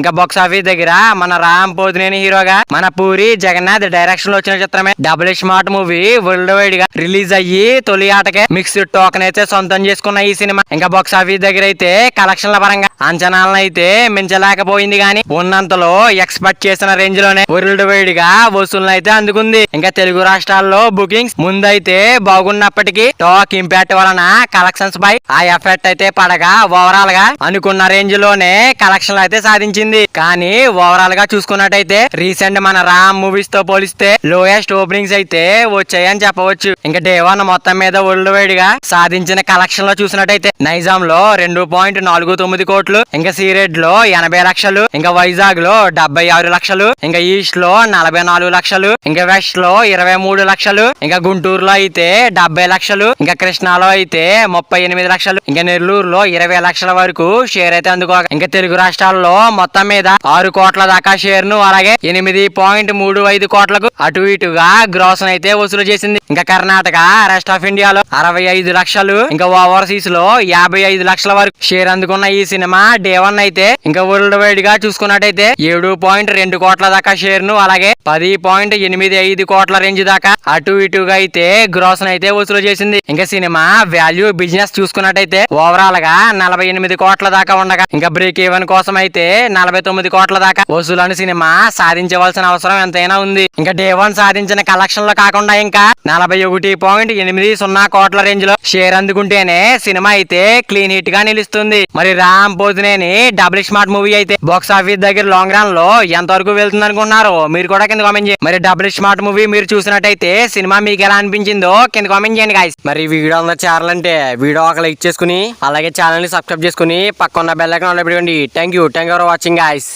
ఇంకా box office దగ్గర మన రామ్ పోతినేని హీరోగా మన పూరి జగన్నాథ్ డైరెక్షన్ లో వచ్చిన చిత్రమే double smart movie world wide గా రిలీజ్ అయ్యి తొలి ఆటకే మిక్స్డ్ టోకెన్ అయితే సొంతం చేసుకున్న ఈ సినిమా ఇంకా బాక్స్ ఆఫీస్ దగ్గర అయితే కలెక్షన్ల పరంగా అంచనాలను అయితే మించలేకపోయింది గానీ ఉన్నంతలో ఎక్స్పెక్ట్ చేసిన రేంజ్ లోనే వరల్డ్ వైడ్ గా వసూళ్లను అయితే అందుకుంది ఇంకా తెలుగు రాష్ట్రాల్లో బుకింగ్స్ ముందైతే బాగున్నప్పటికీ టాక్ ఇంపాక్ట్ వలన కలెక్షన్స్ పై ఆ ఎఫెక్ట్ అయితే పడగా ఓవరాల్ గా అనుకున్న రేంజ్ లోనే కలెక్షన్లు అయితే సాధించింది కానీ ఓవరాల్ గా చూసుకున్నట్టయితే రీసెంట్ మన రామ్ మూవీస్ తో పోలిస్తే లోయెస్ట్ ఓపెనింగ్స్ అయితే వచ్చాయని చెప్పవచ్చు ఇంకా డే వన్ మొత్తం మీద వరల్డ్ వైడ్ గా సాధించిన కలెక్షన్ లో చూసినట్టయితే నైజాం లో 2.49 కోట్లు ఇంకా సీరెడ్ లో 80 లక్షలు ఇంకా వైజాగ్ లో 76 లక్షలు ఇంకా ఈస్ట్ లో 44 లక్షలు ఇంకా వెస్ట్ లో 23 లక్షలు ఇంకా గుంటూరులో అయితే 70 లక్షలు ఇంకా కృష్ణాలో అయితే 38 లక్షలు ఇంకా నెల్లూరులో 20 లక్షల వరకు షేర్ అయితే అందుకోగా ఇంకా తెలుగు రాష్ట్రాల్లో మొత్తం మీద 6 కోట్ల దాకా షేర్ ను అలాగే 8.35 కోట్లకు అటు ఇటుగా గ్రాస్ అయితే వసూలు చేసింది ఇంకా కర్ణాటక రెస్ట్ ఆఫ్ ఇండియాలో 65 లక్షలు ఇంకా ఓవర్సీస్ లో 55 లక్షల వరకు షేర్ అందుకున్న ఈ సినిమా డే వన్ అయితే ఇంకా వరల్డ్ వైడ్ గా చూసుకున్నట్టయితే 7.2 కోట్ల దాకా షేర్ ను అలాగే 10.85 కోట్ల రేంజ్ దాకా అటు ఇటుగా అయితే గ్రాస్ అయితే వసూలు చేసింది ఇంకా సినిమా వాల్యూ బిజినెస్ చూసుకున్నట్టయితే ఓవరాల్ గా 48 కోట్ల దాకా ఉండగా ఇంకా బ్రేక్ ఈవెన్ కోసం అయితే 49 కోట్ల దాకా వసూలని సినిమా సాధించవలసిన అవసరం ఎంతైనా ఉంది ఇంకా డే వన్ సాధించిన కలెక్షన్ లో కాకుండా ఇంకా 41.80 కోట్ల రేంజ్ లో షేర్ అందుకుంటేనే సినిమా అయితే క్లీన్ హిట్ గా నిలుస్తుంది మరి Ram Pothineni double smart movie అయితే బాక్స్ ఆఫీస్ దగ్గర లాంగ్ రన్ లో ఎంత వరకు వెళ్తుంది అనుకున్నారు మీరు కూడా కింద కామెంట్ చేయండి మరి డబుల్ స్మార్ట్ మూవీ మీరు చూసినట్టయితే సినిమా మీకు ఎలా అనిపించిందో కింద కామెంట్ చేయండి గాయ్స్ మరి వీడియో ఉన్న ఛానల్ అంటే వీడియో ఒక లైక్ చేసుకుని అలాగే ఛానల్ ని సబ్స్క్రైబ్ చేసుకుని పక్కన బెల్ ఐకాన్ ఆన్ లో పెట్టుకోండి thank you for watching guys